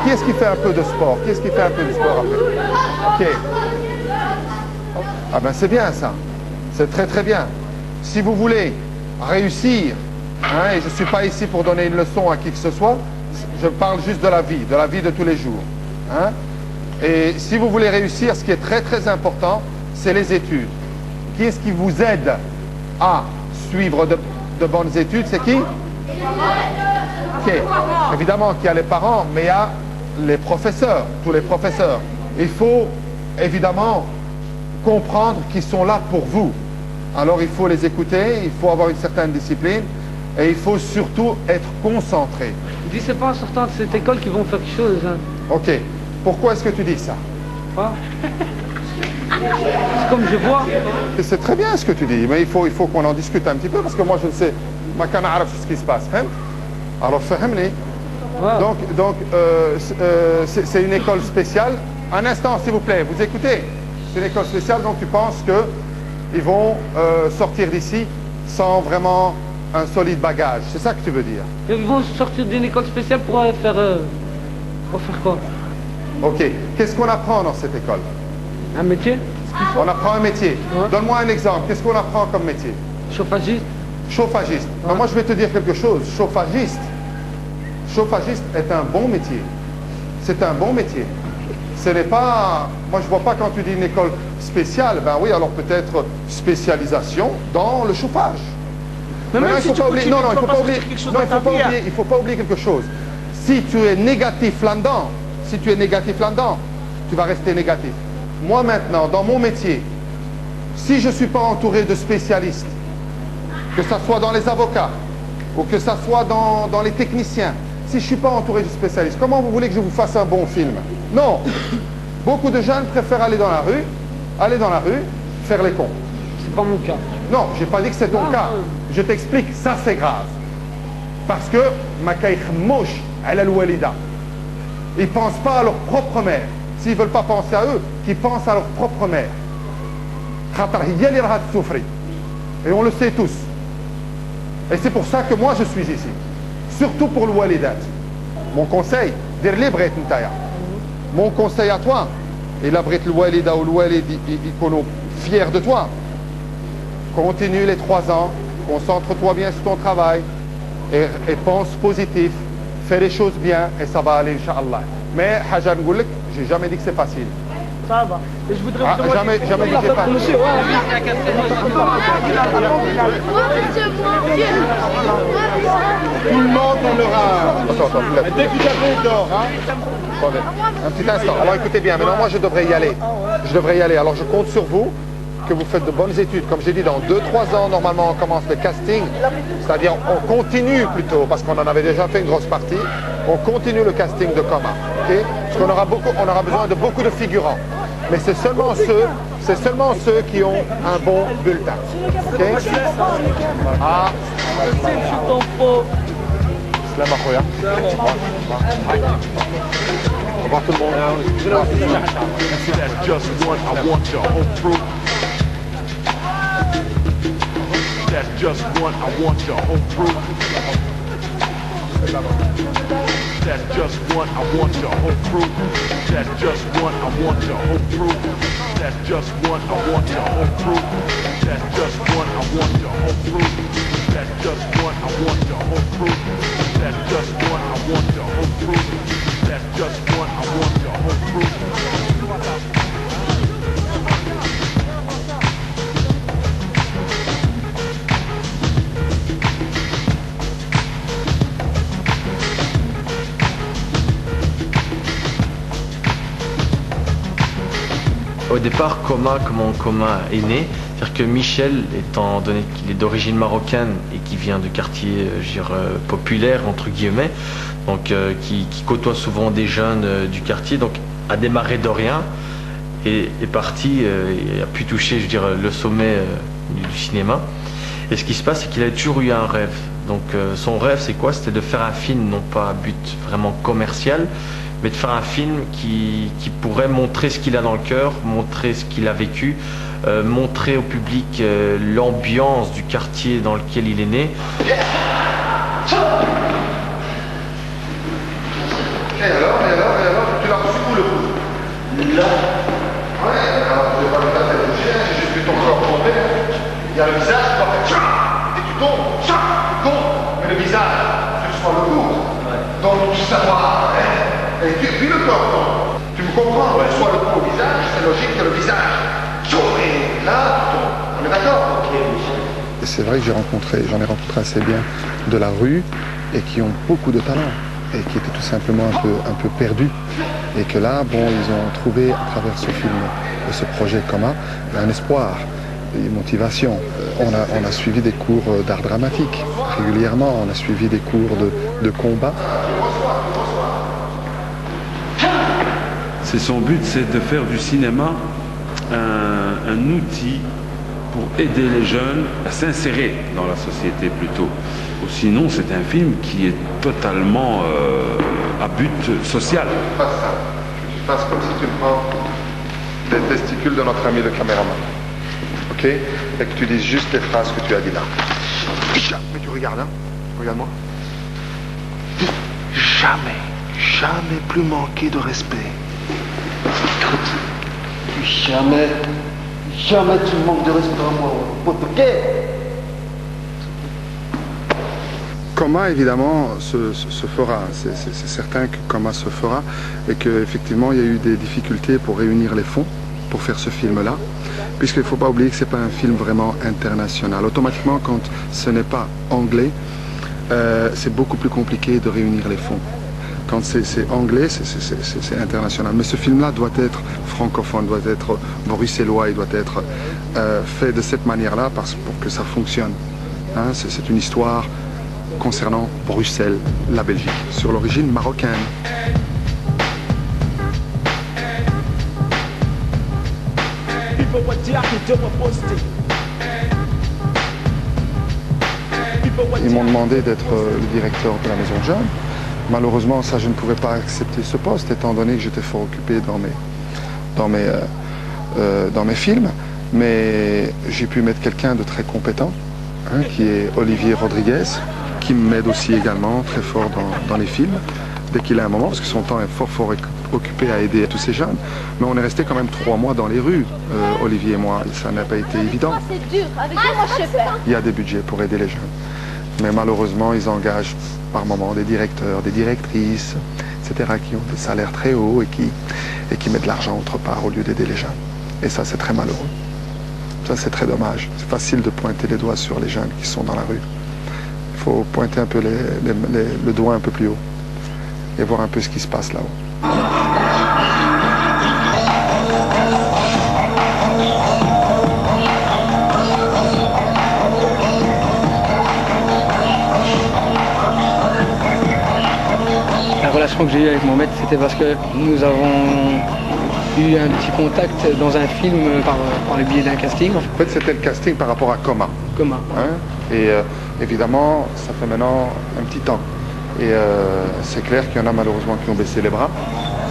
Qui est-ce qui fait un peu de sport? Qui est-ce qui fait un peu de sport après? Ok. Ah ben c'est bien ça. C'est très très bien. Si vous voulez réussir, hein, et je ne suis pas ici pour donner une leçon à qui que ce soit, je parle juste de la vie de tous les jours. Hein. Et si vous voulez réussir, ce qui est très très important, c'est les études. Qui est-ce qui vous aide à suivre de bonnes études? C'est qui? Ok. Évidemment qu'il y a les parents, mais il y a les professeurs, tous les professeurs. Il faut évidemment comprendre qu'ils sont là pour vous. Alors il faut les écouter, il faut avoir une certaine discipline et il faut surtout être concentré. Je dis c'est pas en sortant de cette école qu'ils vont faire quelque chose. Hein. Ok. Pourquoi est-ce que tu dis ça? Pas. C'est comme je vois. C'est très bien ce que tu dis, mais il faut qu'on en discute un petit peu parce que moi je ne sais pas ce qui se passe. Alors fahimni. Donc c'est une école spéciale. Un instant s'il vous plaît, vous écoutez. C'est une école spéciale, donc tu penses qu'ils vont sortir d'ici sans vraiment un solide bagage. C'est ça que tu veux dire? Ils vont sortir d'une école spéciale pour faire quoi? Ok. Qu'est-ce qu'on apprend dans cette école? Un métier? On apprend un métier. Ouais. Donne-moi un exemple. Qu'est-ce qu'on apprend comme métier? Chauffagiste. Chauffagiste. Ouais. Non, moi je vais te dire quelque chose. Chauffagiste est un bon métier. C'est un bon métier. Ce n'est pas... Moi je vois pas quand tu dis une école spéciale, ben oui, alors peut-être spécialisation dans le chauffage. Mais même si tu continues, il ne faut pas oublier quelque chose. Si tu es négatif là-dedans, tu vas rester négatif. Moi maintenant, dans mon métier, si je ne suis pas entouré de spécialistes, que ce soit dans les avocats, ou que ce soit dans les techniciens, si je ne suis pas entouré de spécialistes, comment vous voulez que je vous fasse un bon film? Non. Beaucoup de jeunes préfèrent aller dans la rue, faire les cons. C'est pas mon cas. Non, j'ai pas dit que c'est ton cas. Je t'explique, ça c'est grave. Parce que ils pensent pas à leur propre mère. S'ils veulent pas penser à eux, qu'ils pensent à leur propre mère. Et on le sait tous. Et c'est pour ça que moi je suis ici. Surtout pour le walidat. Mon conseil, dire libre mon conseil à toi, et la brit le walida ou le walid, ils sont fiers de toi. Continue les 3 ans, concentre-toi bien sur ton travail et pense positif, fais les choses bien et ça va aller, Inch'Allah. Mais, Hajar Ngoulek, j'ai jamais dit que c'est facile. Ça va. Et je voudrais vous demander... Jamais dit que c'est facile. Monsieur, Tout le monde on aura... Attends, dès que vous avez d'or, un petit instant. Alors écoutez bien, maintenant moi je devrais y aller. Alors je compte sur vous, que vous faites de bonnes études. Comme j'ai dit, dans 2-3 ans, normalement, on commence le casting. C'est-à-dire, on continue plutôt, parce qu'on en avait déjà fait une grosse partie. On continue le casting de Coma. Okay? Parce qu'on aura besoin de beaucoup de figurants. Mais c'est seulement ceux qui ont un bon bulletin. Okay? Ah. Salam akhoya. Au revoir tout le monde. That's just one, I want your whole crew. That's just one, I want your whole crew. That's just one, I want your whole crew. That's just one, I want your whole crew. That's just one, I want your whole crew. That's just one, I want your whole crew. That's just one, I want your whole crew. That's just one, I want your whole crew. Au départ, comment Coma est né, c'est-à-dire que Michel, étant donné qu'il est d'origine marocaine et qui vient de quartier populaire, entre guillemets, donc qui côtoie souvent des jeunes du quartier, donc a démarré de rien et est parti, et a pu toucher, je veux dire, le sommet du cinéma. Et ce qui se passe, c'est qu'il a toujours eu un rêve. Donc son rêve, c'est quoi? C'était de faire un film, non pas à but vraiment commercial, mais de faire un film qui pourrait montrer ce qu'il a dans le cœur, montrer ce qu'il a vécu, montrer au public l'ambiance du quartier dans lequel il est né. Et alors Ouais, alors je vais pas mettre la tête bouger, j'ai juste vu ton corps tomber. Il y a le visage, tu dois faire tcha, et tu tombes, tcha, tu tombes. Mais le visage, tu sois le cours. Donc tu savoir, hein, et puis le corps tombe. Tu me comprends, tu sois le coup au visage, c'est logique que le visage. Et là, tu tombes. On est d'accord? Et c'est vrai que j'en ai rencontré assez bien de la rue et qui ont beaucoup de talent et qui étaient tout simplement un peu perdus. Et que là, bon, ils ont trouvé à travers ce film et ce projet commun un espoir, une motivation. On a suivi des cours d'art dramatique régulièrement, on a suivi des cours de combat. C'est son but, c'est de faire du cinéma un outil pour aider les jeunes à s'insérer dans la société plutôt. Ou sinon, c'est un film qui est totalement à but social. Fais ça. Tu fasses comme si tu prends les testicules de notre ami le caméraman. Ok? Et que tu dises juste les phrases que tu as dit là. Mais tu regardes, hein? Regarde-moi. Jamais plus manquer de respect. Jamais tu manques de respect à moi, ok? Coma, évidemment, se fera. C'est certain que Coma se fera et qu'effectivement, il y a eu des difficultés pour réunir les fonds pour faire ce film-là, puisqu'il ne faut pas oublier que ce n'est pas un film vraiment international. Automatiquement, quand ce n'est pas anglais, c'est beaucoup plus compliqué de réunir les fonds. Quand c'est anglais, c'est international. Mais ce film-là doit être francophone, doit être bruxellois, il doit être fait de cette manière-là pour que ça fonctionne. Hein, c'est une histoire concernant Bruxelles, la Belgique, sur l'origine marocaine. Ils m'ont demandé d'être le directeur de la Maison de Jeunes. Malheureusement, ça, je ne pouvais pas accepter ce poste, étant donné que j'étais fort occupé dans mes films. Mais j'ai pu mettre quelqu'un de très compétent, hein, qui est Olivier Rodriguez, qui m'aide aussi également très fort dans les films, dès qu'il a un moment, parce que son temps est fort occupé à aider tous ces jeunes. Mais on est resté quand même 3 mois dans les rues, Olivier et moi, et ça n'a pas été évident. C'est dur, avec moi je fais. Il y a des budgets pour aider les jeunes. Mais malheureusement, ils engagent par moments des directeurs, des directrices, etc., qui ont des salaires très hauts et qui mettent de l'argent autre part au lieu d'aider les jeunes. Et ça, c'est très malheureux. Ça, c'est très dommage. C'est facile de pointer les doigts sur les jeunes qui sont dans la rue. Il faut pointer un peu le doigt un peu plus haut et voir un peu ce qui se passe là-haut. La relation que j'ai eue avec mon maître, c'était parce que nous avons eu un petit contact dans un film par le biais d'un casting. En fait, c'était le casting par rapport à Coma. Coma. Hein? Et évidemment, ça fait maintenant un petit temps. Et c'est clair qu'il y en a malheureusement qui ont baissé les bras,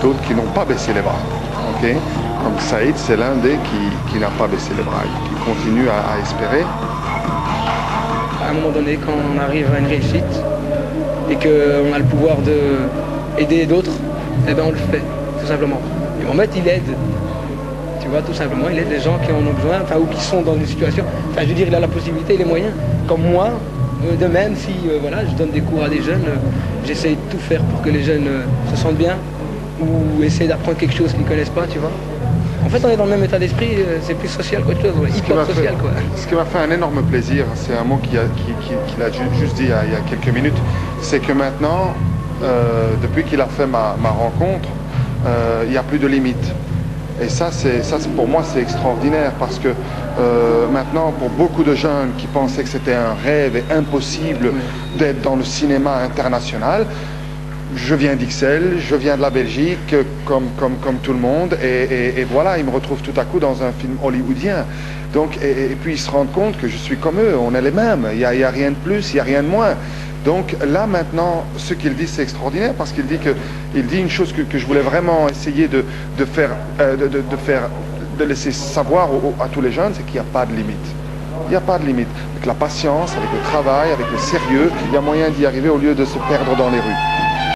d'autres qui n'ont pas baissé les bras. Okay? Comme Saïd, c'est l'un des qui n'a pas baissé les bras, qui continue à espérer. À un moment donné, quand on arrive à une réussite et qu'on a le pouvoir d'aider d'autres, eh ben on le fait, tout simplement. Et mon maître, il aide. Tu vois, tout simplement, il aide les gens qui en ont besoin, enfin, ou qui sont dans une situation. Enfin, je veux dire, il a la possibilité et les moyens. Comme moi, de même, si voilà, je donne des cours à des jeunes, j'essaye de tout faire pour que les jeunes se sentent bien, ou essayer d'apprendre quelque chose qu'ils ne connaissent pas, tu vois. En fait, on est dans le même état d'esprit, c'est plus social qu'autre chose, hyper social, quoi. Ce qui m'a fait un énorme plaisir, c'est un mot qu'il a juste dit il y a quelques minutes, c'est que maintenant, depuis qu'il a fait ma rencontre, il n'y a plus de limites. Et ça, pour moi, c'est extraordinaire parce que maintenant, pour beaucoup de jeunes qui pensaient que c'était un rêve et impossible d'être dans le cinéma international, je viens d'Ixelles, je viens de la Belgique, comme tout le monde, et voilà, ils me retrouvent tout à coup dans un film hollywoodien. Donc, et puis ils se rendent compte que je suis comme eux, on est les mêmes, il n'y a rien de plus, il n'y a rien de moins. Donc là maintenant, ce qu'il dit c'est extraordinaire parce qu'il dit une chose que je voulais vraiment essayer de laisser savoir à tous les jeunes, c'est qu'il n'y a pas de limite. Il n'y a pas de limite. Avec la patience, avec le travail, avec le sérieux, il y a moyen d'y arriver au lieu de se perdre dans les rues.